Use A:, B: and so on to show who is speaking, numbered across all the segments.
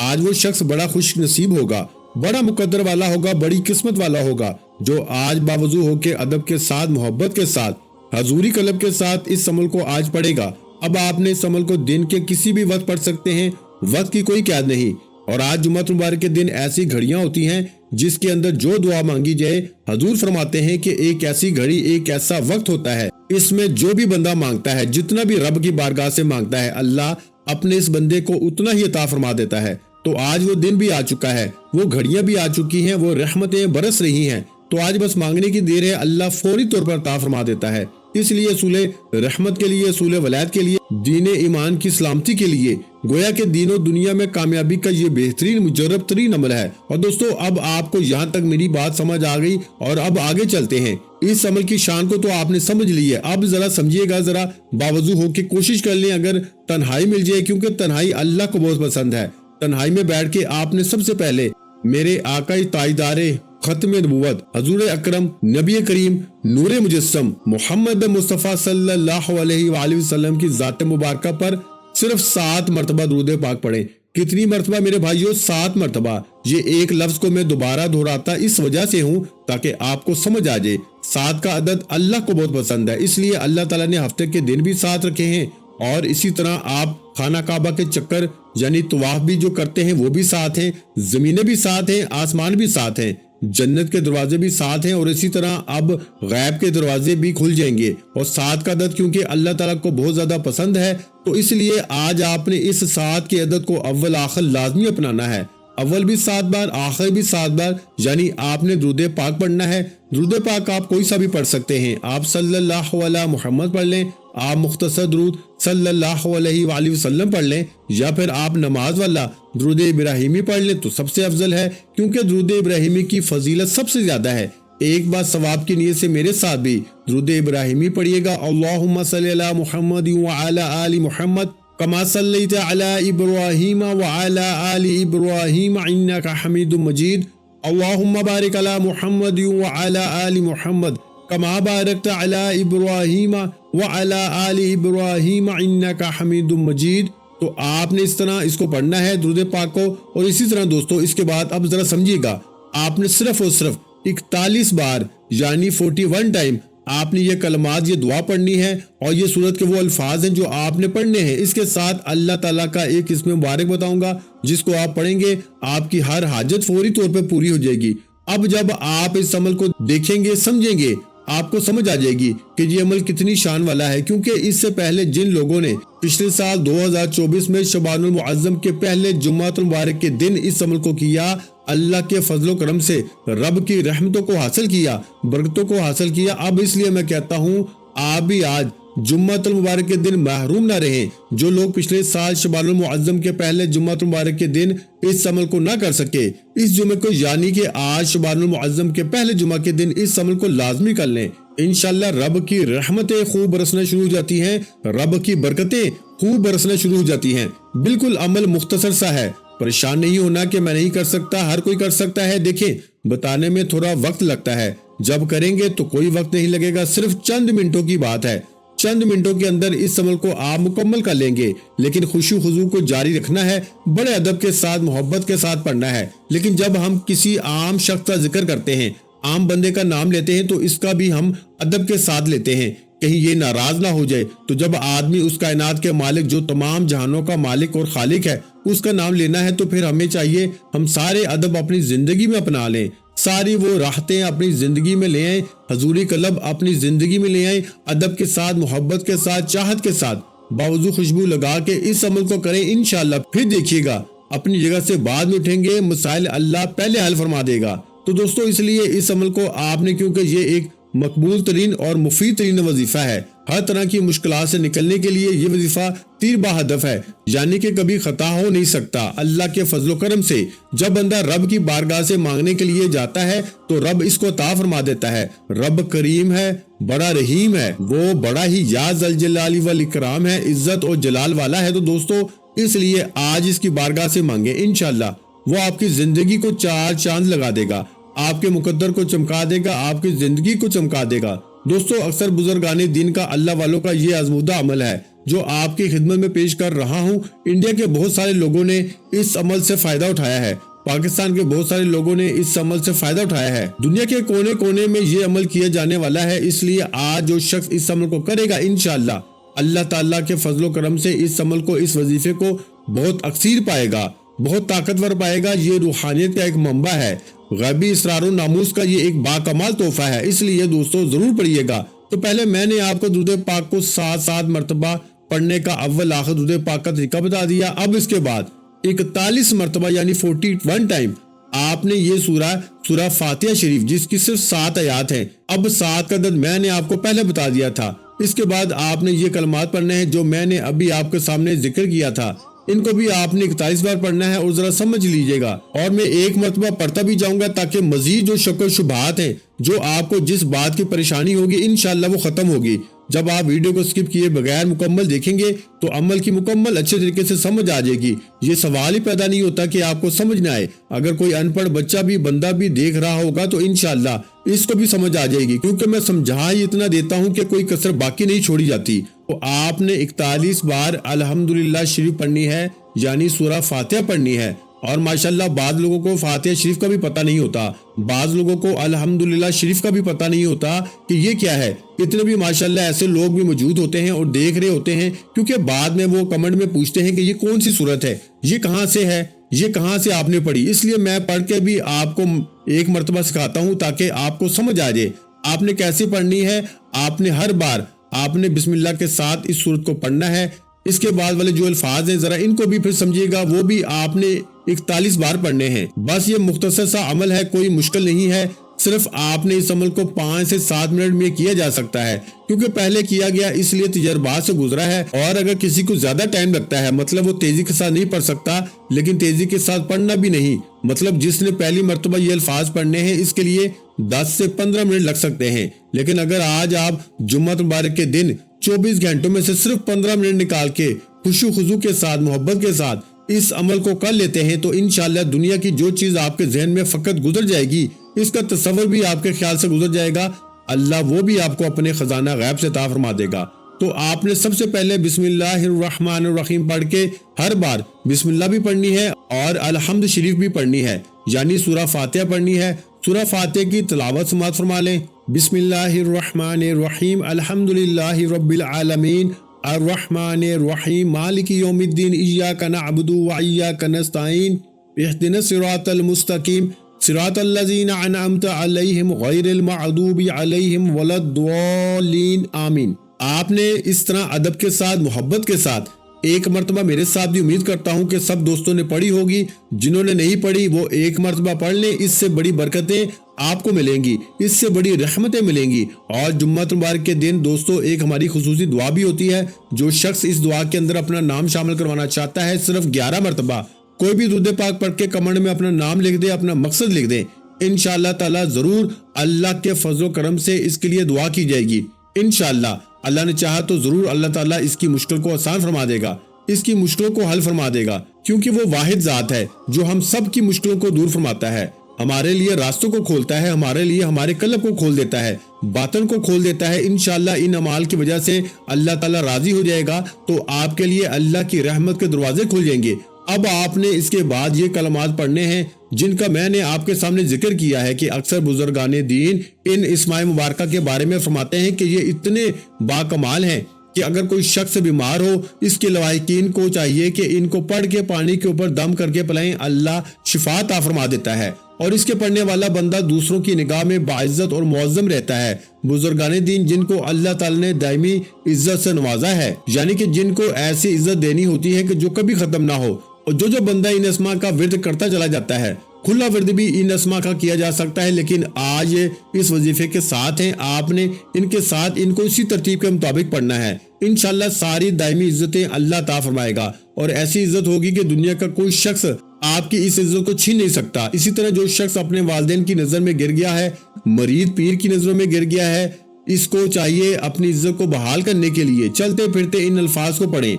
A: آج وہ شخص بڑا خوش نصیب ہوگا، بڑا مقدر والا ہوگا، بڑی قسمت والا ہوگا جو آج باوضو ہو کے ادب کے ساتھ، محبت کے ساتھ، حضوری قلب کے ساتھ اس عمل کو آج پڑھے گا۔ اب آپ نے اس عمل کو دن کے کسی بھی وقت پڑھ سکتے ہیں، وقت کی کوئی قید نہیں۔ اور آج جمعہ مبارک کے دن ایسی گھڑیاں ہوتی ہیں جس کے اندر جو دعا مانگی جائے، حضور فرماتے ہیں کہ ایک ایسی گھڑی، ایک ایسا وقت ہوتا ہے، اس میں جو بھی بندہ مانگتا ہے، جتنا بھی رب کی بارگاہ سے مانگتا ہے، اللہ اپنے اس بندے کو اتنا ہی عطا فرما دیتا ہے۔ تو آج وہ دن بھی آ چکا ہے، وہ گھڑیاں بھی آ چکی ہیں، وہ رحمتیں برس رہی ہیں، تو آج بس مانگنے کی دیر ہے، اللہ فوری طور پر عطا فرما دیتا ہے۔ اس لیے اصول رحمت کے لیے، اصول ولایت کے لیے، دین ایمان کی سلامتی کے لیے، گویا کہ دین و دنیا میں کامیابی کا یہ بہترین مجرب ترین عمل ہے۔ اور دوستو، اب آپ کو یہاں تک میری بات سمجھ آ گئی، اور اب آگے چلتے ہیں۔ اس عمل کی شان کو تو آپ نے سمجھ لی ہے، اب ذرا سمجھیے گا، ذرا باوضو ہو کے کوشش کر لیں اگر تنہائی مل جائے، کیونکہ تنہائی اللہ کو بہت پسند ہے۔ تنہائی میں بیٹھ کے آپ نے سب سے پہلے میرے آقا تاجدار ختم نبوت، حضور اکرم، نبی کریم، نور مجسم، محمد مصطفیٰ صلی اللہ علیہ وآلہ وسلم کی ذات مبارکہ پر صرف 7 مرتبہ درود پاک پڑھیں۔ کتنی مرتبہ میرے بھائیوں؟ 7 مرتبہ۔ یہ ایک لفظ کو میں دوبارہ دہراتا اس وجہ سے ہوں تاکہ آپ کو سمجھ آ جائے۔ 7 کا عدد اللہ کو بہت پسند ہے، اس لیے اللہ تعالیٰ نے ہفتے کے دن بھی 7 رکھے ہیں، اور اسی طرح آپ خانہ کعبہ کے چکر یعنی طواف بھی جو کرتے ہیں وہ بھی 7 ہیں، زمینیں بھی 7 ہیں، آسمان بھی 7 ہیں، جنت کے دروازے بھی 7 ہیں، اور اسی طرح اب غیب کے دروازے بھی کھل جائیں گے۔ اور 7 کا عدد کیونکہ اللہ تعالیٰ کو بہت زیادہ پسند ہے، تو اس لیے آج آپ نے اس 7 کے عدد کو اول آخر لازمی اپنانا ہے۔ اول بھی 7 بار، آخر بھی 7 بار، یعنی آپ نے درود پاک پڑھنا ہے۔ درود پاک آپ کوئی سا بھی پڑھ سکتے ہیں، آپ صلی اللہ علیہ محمد پڑھ لیں، آپ مختصر درود صلی اللہ علیہ وآلہ وسلم پڑھ لیں، یا پھر آپ نماز والا درود ابراہیمی پڑھ لیں تو سب سے افضل ہے، کیونکہ درود ابراہیمی کی فضیلت سب سے زیادہ ہے۔ ایک بار ثواب کی نیت سے میرے ساتھ بھی درود ابراہیمی پڑھیے گا، اللہم صلی علی محمد وعلی آل محمد کما صلیت علی ابراہیم وعلی آل ابراہیم انک حمید مجید، اللہم بارک علی محمد وعلی آل محمد کما بارکت علی ابراہیم وعلی آل ابراہیم انک حمید مجید۔ تو آپ نے اس طرح اس کو پڑھنا ہے درود پاک کو۔ اور اسی طرح دوستو، اس کے بعد اب ذرا سمجھیے گا، آپ نے صرف اور صرف 41 بار یعنی 41 ٹائم آپ نے یہ کلمات، یہ دعا پڑھنی ہے، اور یہ سورت کے وہ الفاظ ہیں جو آپ نے پڑھنے ہیں۔ اس کے ساتھ اللہ تعالیٰ کا ایک اسم مبارک بتاؤں گا جس کو آپ پڑھیں گے، آپ کی ہر حاجت فوری طور پہ پوری ہو جائے گی۔ اب جب آپ اس عمل کو دیکھیں گے، سمجھیں گے، آپ کو سمجھ آ جائے گی کہ یہ عمل کتنی شان والا ہے، کیونکہ اس سے پہلے جن لوگوں نے پچھلے سال 2024 میں شعبان المعظم کے پہلے جمعہ مبارک کے دن اس عمل کو کیا، اللہ کے فضل و کرم سے رب کی رحمتوں کو حاصل کیا، برکتوں کو حاصل کیا۔ اب اس لیے میں کہتا ہوں آپ بھی آج جمعہ المبارک کے دن محروم نہ رہیں۔ جو لوگ پچھلے سال شعبان المعظم کے پہلے جمعہ مبارک کے دن اس عمل کو نہ کر سکے، اس جمعے کو یعنی کہ آج شعبان المعظم کے پہلے جمعہ کے دن اس عمل کو لازمی کر لیں۔ انشاءاللہ رب کی رحمتیں خوب برسنا شروع ہو جاتی ہیں، رب کی برکتیں خوب برسنا شروع ہو جاتی ہیں۔ بالکل عمل مختصر سا ہے، پریشان نہیں ہونا کہ میں نہیں کر سکتا، ہر کوئی کر سکتا ہے۔ دیکھیں، بتانے میں تھوڑا وقت لگتا ہے، جب کریں گے تو کوئی وقت نہیں لگے گا، صرف چند منٹوں کی بات ہے۔ چند منٹوں کے اندر اس عمل کو آپ مکمل کر لیں گے، لیکن خشوع و خضوع کو جاری رکھنا ہے، بڑے ادب کے ساتھ، محبت کے ساتھ پڑھنا ہے۔ لیکن جب ہم کسی عام شخص کا ذکر کرتے ہیں، عام بندے کا نام لیتے ہیں، تو اس کا بھی ہم ادب کے ساتھ لیتے ہیں، کہیں یہ ناراض نہ ہو جائے۔ تو جب آدمی اس کائنات کے مالک، جو تمام جہانوں کا مالک اور خالق ہے، اس کا نام لینا ہے، تو پھر ہمیں چاہیے ہم سارے ادب اپنی زندگی میں اپنا لیں، ساری وہ راحتیں اپنی زندگی میں لے آئیں، حضوری قلب اپنی زندگی میں لے آئیں، ادب کے ساتھ، محبت کے ساتھ، چاہت کے ساتھ، باوضو خوشبو لگا کے اس عمل کو کریں۔ انشاءاللہ پھر دیکھیے گا اپنی جگہ سے بعد میں اٹھیں گے، مسائل اللہ پہلے حل فرما دے گا۔ تو دوستو، اس لیے اس عمل کو آپ نے، کیونکہ یہ ایک مقبول ترین اور مفید ترین وظیفہ ہے، ہر طرح کی مشکلات سے نکلنے کے لیے یہ وظیفہ تیر بہدف ہے، یعنی کہ کبھی خطا ہو نہیں سکتا۔ اللہ کے فضل و کرم سے جب بندہ رب کی بارگاہ سے مانگنے کے لیے جاتا ہے تو رب اس کو عطا فرما دیتا ہے۔ رب کریم ہے، بڑا رحیم ہے، وہ بڑا ہی یا ذل جلال والاکرام ہے، عزت اور جلال والا ہے۔ تو دوستو، اس لیے آج اس کی بارگاہ سے مانگیں، انشاءاللہ وہ آپ کی زندگی کو 4 چاند لگا دے گا، آپ کے مقدر کو چمکا دے گا، آپ کی زندگی کو چمکا دے گا۔ دوستو، اکثر بزرگان دین کا، اللہ والوں کا یہ آزمودہ عمل ہے، جو آپ کی خدمت میں پیش کر رہا ہوں، انڈیا کے بہت سارے لوگوں نے اس عمل سے فائدہ اٹھایا ہے، پاکستان کے بہت سارے لوگوں نے اس عمل سے فائدہ اٹھایا ہے، دنیا کے کونے کونے میں یہ عمل کیا جانے والا ہے۔ اس لیے آج جو شخص اس عمل کو کرے گا، انشاءاللہ اللہ تعالیٰ کے فضل و کرم سے اس عمل کو، اس وظیفے کو بہت اکثیر پائے گا، بہت طاقتور پائے گا۔ یہ روحانیت کا ایک منبع ہے، غیبی اسرار و ناموس کا یہ ایک باکمال تحفہ ہے۔ اس لیے دوستو ضرور پڑھیے گا۔ تو پہلے میں نے آپ کو درود پاک کو 7 مرتبہ پڑھنے کا اول آخر درود پاک کا طریقہ بتا دیا۔ اب اس کے بعد 41 مرتبہ یعنی 41 ٹائم آپ نے یہ سورہ فاتحہ شریف، جس کی صرف 7 آیات ہیں، اب 7 کا عدد میں نے آپ کو پہلے بتا دیا تھا۔ اس کے بعد آپ نے یہ کلمات پڑھنے ہیں جو میں نے ابھی آپ کے سامنے ذکر کیا تھا، ان کو بھی آپ نے 41 بار پڑھنا ہے، اور ذرا سمجھ لیجئے گا۔ اور میں ایک مرتبہ پڑھتا بھی جاؤں گا تاکہ مزید جو شک و شبہات ہیں، جو آپ کو جس بات کی پریشانی ہوگی، انشاءاللہ وہ ختم ہوگی۔ جب آپ ویڈیو کو سکپ کیے بغیر مکمل دیکھیں گے تو عمل کی مکمل اچھے طریقے سے سمجھ آ جائے گی۔ یہ سوال ہی پیدا نہیں ہوتا کہ آپ کو سمجھ نہ آئے۔ اگر کوئی ان پڑھ بچہ بھی، بندہ بھی دیکھ رہا ہوگا تو انشاءاللہ اس کو بھی سمجھ آ جائے گی، کیونکہ میں سمجھا ہی اتنا دیتا ہوں کہ کوئی کسر باقی نہیں چھوڑی جاتی۔ تو آپ نے 41 بار الحمدللہ شریف پڑھنی ہے، یعنی سورہ فاتحہ پڑھنی ہے۔ اور ماشاءاللہ بعض لوگوں کو فاتحہ شریف کا بھی پتہ نہیں ہوتا، بعض لوگوں کو الحمدللہ شریف کا بھی پتہ نہیں ہوتا کہ یہ کیا ہے۔ اتنے بھی ماشاءاللہ ایسے لوگ بھی موجود ہوتے ہیں اور دیکھ رہے ہوتے ہیں، کیونکہ بعد میں وہ کمنٹ میں پوچھتے ہیں کہ یہ کون سی صورت ہے، یہ کہاں سے ہے، یہ کہاں سے آپ نے پڑھی۔ اس لیے میں پڑھ کے بھی آپ کو ایک مرتبہ سکھاتا ہوں تاکہ آپ کو سمجھ آ جائے۔ آپ نے کیسے پڑھنی ہے، آپ نے ہر بار آپ نے بسم اللہ کے ساتھ اس صورت کو پڑھنا ہے۔ اس کے بعد والے جو الفاظ ہیں ذرا ان کو بھی پھر سمجھیے گا، وہ بھی آپ نے 41 بار پڑھنے ہیں۔ بس یہ مختصر سا عمل ہے، کوئی مشکل نہیں ہے، صرف آپ نے اس عمل کو 5 سے 7 منٹ میں کیا جا سکتا ہے، کیونکہ پہلے کیا گیا اس لیے تجربات سے گزرا ہے۔ اور اگر کسی کو زیادہ ٹائم لگتا ہے، مطلب وہ تیزی کے ساتھ نہیں پڑھ سکتا، لیکن تیزی کے ساتھ پڑھنا بھی نہیں، مطلب جس نے پہلی مرتبہ یہ الفاظ پڑھنے ہیں، اس کے لیے 10 سے 15 منٹ لگ سکتے ہیں۔ لیکن اگر آج آپ جمعہ مبارک کے دن 24 گھنٹوں میں سے صرف 15 منٹ نکال کے خوشو خضو کے ساتھ، محبت کے ساتھ اس عمل کو کر لیتے ہیں تو انشاءاللہ دنیا کی جو چیز آپ کے ذہن میں فقط گزر جائے گی، اس کا تصور بھی آپ کے خیال سے گزر جائے گا، اللہ وہ بھی آپ کو اپنے خزانہ غیب سے عطا فرما دے گا۔ تو آپ نے سب سے پہلے بسم اللہ الرحمن الرحیم پڑھ کے ہر بار بسم اللہ بھی پڑھنی ہے اور الحمد شریف بھی پڑھنی ہے، یعنی سورہ فاتحہ پڑھنی ہے۔ سورہ فاتحہ کی تلاوت سماعت فرما لیں۔ بسم اللہ الرحمن الرحیم، الحمدللہ رب العالمین، الرحمن الرحیم، مالک یوم الدین، ایاک نعبد و ایاک نستعین، اہدنا الصراط المستقیم، صراط الذین انعمت علیہم غیر المغضوب علیہم ولا الضالین، آمین۔ آپ نے اس طرح ادب کے ساتھ، محبت کے ساتھ ایک مرتبہ میرے ساتھ بھی، امید کرتا ہوں کہ سب دوستوں نے پڑھی ہوگی، جنہوں نے نہیں پڑھی وہ ایک مرتبہ پڑھ لیں، اس سے بڑی برکتیں آپ کو ملیں گی، اس سے بڑی رحمتیں ملیں گی۔ اور جمعہ مبارک کے دن دوستو ایک ہماری خصوصی دعا بھی ہوتی ہے، جو شخص اس دعا کے اندر اپنا نام شامل کروانا چاہتا ہے، صرف 11 مرتبہ کوئی بھی درود پاک پڑھ کے کمنٹ میں اپنا نام لکھ دے، اپنا مقصد لکھ دیں، انشاءاللہ تعالی ضرور اللہ کے فضل و کرم سے اس کے لیے دعا کی جائے گی۔ انشاءاللہ اللہ نے چاہا تو ضرور اللہ تعالیٰ اس کی مشکل کو آسان فرما دے گا، اس کی مشکلوں کو حل فرما دے گا، کیونکہ وہ واحد ذات ہے جو ہم سب کی مشکلوں کو دور فرماتا ہے، ہمارے لیے راستوں کو کھولتا ہے، ہمارے لیے ہمارے قلب کو کھول دیتا ہے، باطن کو کھول دیتا ہے۔ انشاءاللہ ان اعمال کی وجہ سے اللہ تعالیٰ راضی ہو جائے گا تو آپ کے لیے اللہ کی رحمت کے دروازے کھل جائیں گے۔ اب آپ نے اس کے بعد یہ کلمات پڑھنے ہیں جن کا میں نے آپ کے سامنے ذکر کیا ہے کہ اکثر بزرگان دین ان اسماء مبارکہ کے بارے میں فرماتے ہیں کہ یہ اتنے باکمال ہیں کہ اگر کوئی شخص بیمار ہو، اس کے لواحقین کو چاہیے کہ ان کو پڑھ کے پانی کے اوپر دم کر کے پلائیں، اللہ شفا عطا فرما دیتا ہے، اور اس کے پڑھنے والا بندہ دوسروں کی نگاہ میں باعزت اور معظم رہتا ہے۔ بزرگان دین جن کو اللہ تعالی نے دائمی عزت سے نوازا ہے، یعنی کہ جن کو ایسی عزت دینی ہوتی ہے کہ جو کبھی ختم نہ ہو، اور جو بندہ ان اسماء کا ورد کرتا چلا جاتا ہے، کھلا ورد بھی ان اسماء کا کیا جا سکتا ہے، لیکن آج اس وظیفے کے ساتھ ہیں، آپ نے ان کے ساتھ ان کو اسی ترتیب کے مطابق پڑھنا ہے۔ انشاءاللہ ساری دائمی عزتیں اللہ عطا فرمائے گا، اور ایسی عزت ہوگی کہ دنیا کا کوئی شخص آپ کی اس عزت کو چھین نہیں سکتا۔ اسی طرح جو شخص اپنے والدین کی نظر میں گر گیا ہے، مرید پیر کی نظروں میں گر گیا ہے، اس کو چاہیے اپنی عزت کو بحال کرنے کے لیے چلتے پھرتے ان الفاظ کو پڑھیں،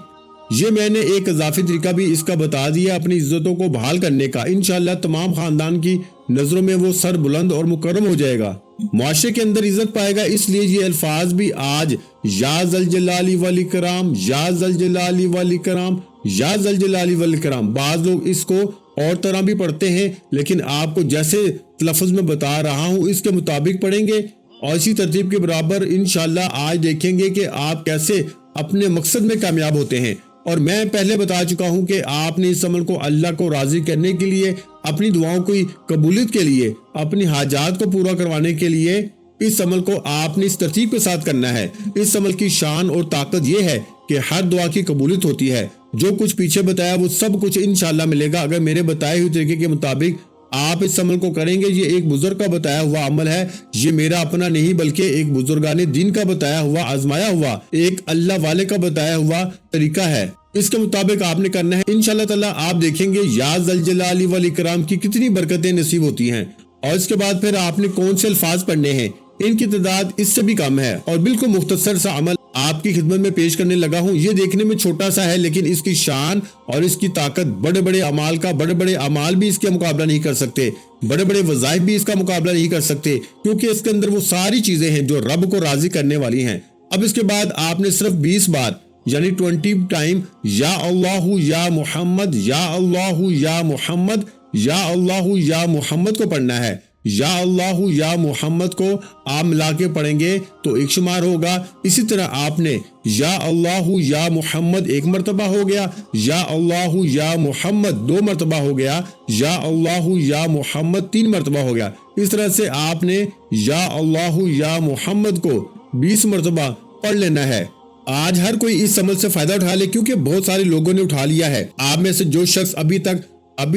A: یہ میں نے ایک اضافی طریقہ بھی اس کا بتا دیا اپنی عزتوں کو بحال کرنے کا۔ انشاءاللہ تمام خاندان کی نظروں میں وہ سر بلند اور مکرم ہو جائے گا، معاشرے کے اندر عزت پائے گا۔ اس لیے یہ الفاظ بھی آج یا ذل جلال والاکرام، یا ذل جلال والاکرام، یا ذل جلال والاکرام، بعض لوگ اس کو اور طرح بھی پڑھتے ہیں، لیکن آپ کو جیسے لفظ میں بتا رہا ہوں اس کے مطابق پڑھیں گے اور اسی ترتیب کے برابر انشاءاللہ آج دیکھیں گے کہ آپ کیسے اپنے مقصد میں کامیاب ہوتے ہیں۔ اور میں پہلے بتا چکا ہوں کہ آپ نے اس عمل کو اللہ کو راضی کرنے کے لیے، اپنی دعاؤں کی قبولیت کے لیے، اپنی حاجات کو پورا کروانے کے لیے اس عمل کو آپ نے اس ترتیب کے ساتھ کرنا ہے۔ اس عمل کی شان اور طاقت یہ ہے کہ ہر دعا کی قبولیت ہوتی ہے۔ جو کچھ پیچھے بتایا وہ سب کچھ انشاءاللہ ملے گا اگر میرے بتائے ہوئے طریقے کے مطابق آپ اس عمل کو کریں گے۔ یہ ایک بزرگ کا بتایا ہوا عمل ہے، یہ میرا اپنا نہیں بلکہ ایک بزرگان دین کا بتایا ہوا، آزمایا ہوا، ایک اللہ والے کا بتایا ہوا طریقہ ہے۔ اس کے مطابق آپ نے کرنا ہے۔ انشاءاللہ تعالیٰ آپ دیکھیں گے یا ذل جلال والاکرام کی کتنی برکتیں نصیب ہوتی ہیں۔ اور اس کے بعد پھر آپ نے کون سے الفاظ پڑھنے ہیں، ان کی تعداد اس سے بھی کم ہے، اور بالکل مختصر سا عمل آپ کی خدمت میں پیش کرنے لگا ہوں۔ یہ دیکھنے میں چھوٹا سا ہے لیکن اس کی شان اور اس کی طاقت بڑے بڑے اعمال بھی اس کا مقابلہ نہیں کر سکتے، بڑے بڑے وظائف بھی اس کا مقابلہ نہیں کر سکتے، کیونکہ اس کے اندر وہ ساری چیزیں ہیں جو رب کو راضی کرنے والی ہیں۔ اب اس کے بعد آپ نے صرف 20 بار یعنی 20 ٹائم یا اللہ یا محمد، یا اللہ یا محمد، یا اللہ یا محمد کو پڑھنا ہے۔ یا اللہ یا محمد کو آپ ملا کے پڑھیں گے تو ایک شمار ہوگا۔ اسی طرح آپ نے یا اللہ یا محمد ایک مرتبہ ہو گیا، یا اللہ یا محمد 2 مرتبہ ہو گیا، یا اللہ یا محمد 3 مرتبہ ہو گیا۔ اس طرح سے آپ نے یا اللہ یا محمد کو 20 مرتبہ پڑھ لینا ہے۔ آج ہر کوئی اس عمل سے فائدہ اٹھا لے، کیونکہ بہت سارے لوگوں نے اٹھا لیا ہے۔ آپ میں سے جو شخص ابھی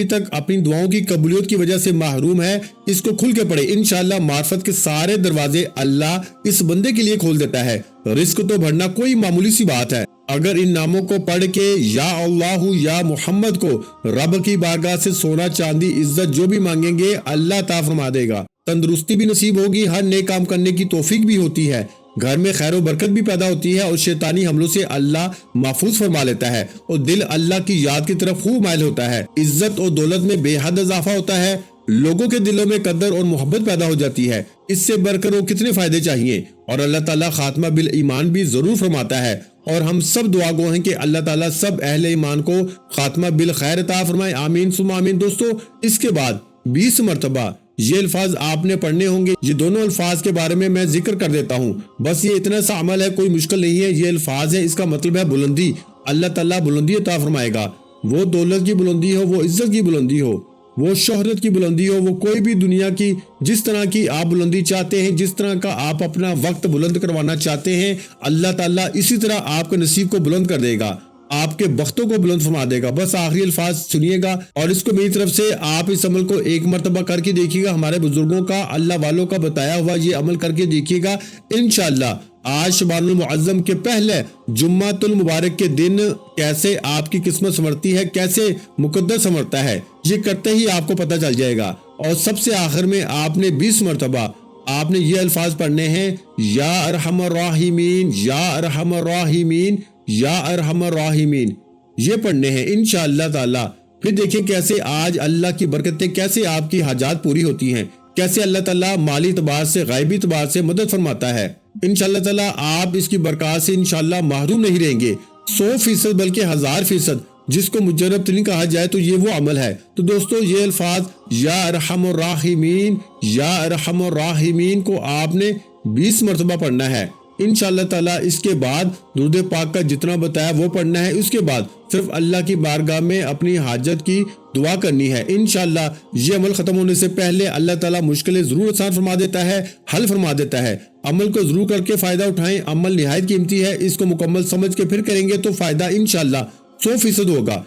A: تک اپنی دعاؤں کی قبولیت کی وجہ سے محروم ہے، اس کو کھل کے پڑھے۔ انشاءاللہ معرفت کے سارے دروازے اللہ اس بندے کے لیے کھول دیتا ہے۔ رزق تو بڑھنا کوئی معمولی سی بات ہے۔ اگر ان ناموں کو پڑھ کے یا اللہ یا محمد کو رب کی بارگاہ سے سونا چاندی عزت جو بھی مانگیں گے اللہ عطا فرما دے گا۔ تندرستی بھی نصیب ہوگی، ہر نیک کام کرنے کی توفیق بھی ہوتی ہے، گھر میں خیر و برکت بھی پیدا ہوتی ہے، اور شیطانی حملوں سے اللہ محفوظ فرما لیتا ہے، اور دل اللہ کی یاد کی طرف خوب مائل ہوتا ہے۔ عزت اور دولت میں بے حد اضافہ ہوتا ہے، لوگوں کے دلوں میں قدر اور محبت پیدا ہو جاتی ہے۔ اس سے بڑھ کر وہ کتنے فائدے چاہیے۔ اور اللہ تعالیٰ خاتمہ بالایمان بھی ضرور فرماتا ہے، اور ہم سب دعا گو ہیں کہ اللہ تعالیٰ سب اہل ایمان کو خاتمہ بالخیر عطا فرمائے، آمین ثم آمین۔ دوستو اس کے بعد 20 مرتبہ یہ الفاظ آپ نے پڑھنے ہوں گے۔ یہ دونوں الفاظ کے بارے میں ذکر کر دیتا ہوں، بس یہ اتنا سا عمل ہے، کوئی مشکل نہیں ہے۔ یہ الفاظ ہے، اس کا مطلب ہے بلندی۔ اللہ تعالیٰ بلندی عطا فرمائے گا، وہ دولت کی بلندی ہو، وہ عزت کی بلندی ہو، وہ شہرت کی بلندی ہو، وہ کوئی بھی دنیا کی جس طرح کی آپ بلندی چاہتے ہیں، جس طرح کا آپ اپنا وقت بلند کروانا چاہتے ہیں، اللہ تعالیٰ اسی طرح آپ کے نصیب کو بلند کر دے گا، آپ کے بختوں کو بلند فرما دے گا۔ بس آخری الفاظ سنیے گا، اور اس کو میری طرف سے آپ اس عمل کو ایک مرتبہ کر کے دیکھیے گا، ہمارے بزرگوں کا، اللہ والوں کا بتایا ہوا یہ عمل کر کے دیکھیے گا انشاءاللہ۔ آج شعبان المعظم کے پہلے جمعۃ المبارک کے دن کیسے آپ کی قسمت سنورتی ہے، کیسے مقدر سنورتا ہے، یہ کرتے ہی آپ کو پتہ چل جائے گا۔ اور سب سے آخر میں آپ نے 20 مرتبہ آپ نے یہ الفاظ پڑھنے ہیں، یا ارحم الراحمین، یا ارحم الراحمین، یا ارحم الراحمین، یہ پڑھنے ہیں انشاءاللہ تعالی۔ پھر دیکھیں کیسے آج اللہ کی برکتیں، کیسے آپ کی حاجات پوری ہوتی ہیں، کیسے اللہ تعالیٰ مالی اعتبار سے، غیبی اعتبار سے مدد فرماتا ہے۔ انشاءاللہ تعالیٰ آپ اس کی برکات سے انشاءاللہ محروم نہیں رہیں گے، 100% بلکہ 1000%۔ جس کو مجرب ترین کہا جائے تو یہ وہ عمل ہے۔ تو دوستو یہ الفاظ یا ارحم الراحمین، یا ارحم الراحمین کو آپ نے 20 مرتبہ پڑھنا ہے انشاءاللہ تعالیٰ۔ اس کے بعد درود پاک کا جتنا بتایا وہ پڑھنا ہے۔ اس کے بعد صرف اللہ کی بارگاہ میں اپنی حاجت کی دعا کرنی ہے انشاءاللہ۔ یہ عمل ختم ہونے سے پہلے اللہ تعالیٰ مشکلیں ضرور آسان فرما دیتا ہے، حل فرما دیتا ہے۔ عمل کو ضرور کر کے فائدہ اٹھائیں، عمل نہایت قیمتی ہے، اس کو مکمل سمجھ کے پھر کریں گے تو فائدہ انشاءاللہ 100% ہوگا۔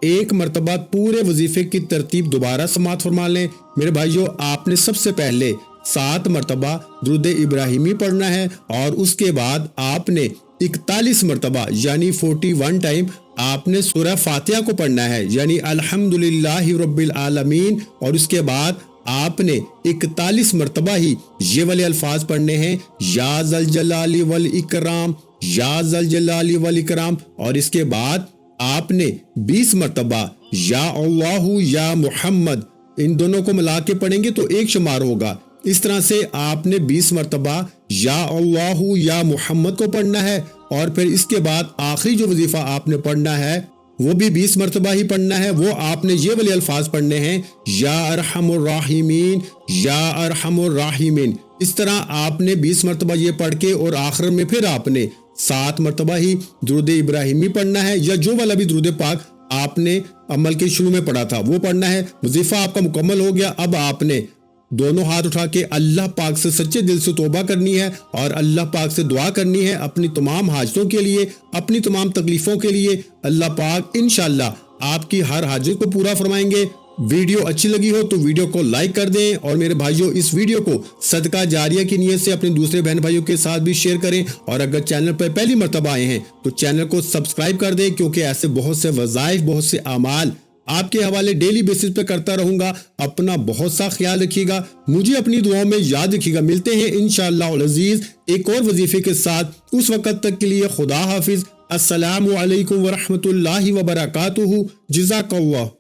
A: ایک مرتبہ پورے وظیفے کی ترتیب دوبارہ سماعت فرما لیں میرے بھائیوں۔ آپ نے سب سے پہلے 7 مرتبہ درود ابراہیمی پڑھنا ہے، اور اس کے بعد آپ نے 41 مرتبہ یعنی 41 ٹائم آپ نے سورہ فاتحہ کو پڑھنا ہے، یعنی الحمدللہ رب العالمین۔ اور اس کے بعد آپ نے 41 مرتبہ ہی یہ والے الفاظ پڑھنے ہیں، یا ذل جلال والاکرام، یا ذل جلال والاکرام۔ اور اس کے بعد آپ نے 20 مرتبہ یا اللہ یا محمد ان دونوں کو ملا کے پڑھیں گے تو ایک شمار ہوگا۔ اس طرح سے آپ نے 20 مرتبہ یا اللہ یا محمد کو پڑھنا ہے، اور پھر اس کے بعد آخری جو وظیفہ آپ نے پڑھنا ہے وہ بھی 20 مرتبہ ہی پڑھنا ہے۔ وہ آپ نے یہ والے الفاظ پڑھنے ہیں، یا ارحم الراحمین یا ارحم الراحمین۔ اس طرح آپ نے 20 مرتبہ یہ پڑھ کے، اور آخر میں پھر آپ نے 7 مرتبہ ہی درود ابراہیمی پڑھنا ہے، یا جو والا بھی درود پاک آپ نے عمل کے شروع میں پڑھا تھا وہ پڑھنا ہے۔ وظیفہ آپ کا مکمل ہو گیا۔ اب آپ نے دونوں ہاتھ اٹھا کے اللہ پاک سے سچے دل سے توبہ کرنی ہے، اور اللہ پاک سے دعا کرنی ہے اپنی تمام حاجتوں کے لیے، اپنی تمام تکلیفوں کے لیے۔ اللہ پاک انشاءاللہ آپ کی ہر حاجت کو پورا فرمائیں گے۔ ویڈیو اچھی لگی ہو تو ویڈیو کو لائک کر دیں، اور میرے بھائیوں اس ویڈیو کو صدقہ جاریہ کی نیت سے اپنے دوسرے بہن بھائیوں کے ساتھ بھی شیئر کریں، اور اگر چینل پر پہلی مرتبہ آئے ہیں تو چینل کو سبسکرائب کر دیں، کیونکہ ایسے بہت سے وظائف، بہت سے اعمال آپ کے حوالے ڈیلی بیسس پہ کرتا رہوں گا۔ اپنا بہت سا خیال رکھیے گا، مجھے اپنی دعاؤں میں یاد رکھیے گا۔ ملتے ہیں انشاءاللہ العزیز ایک اور وظیفے کے ساتھ، اس وقت تک کے لیے خدا حافظ۔ السلام علیکم ورحمۃ اللہ وبرکاتہ۔ جزاک اللہ۔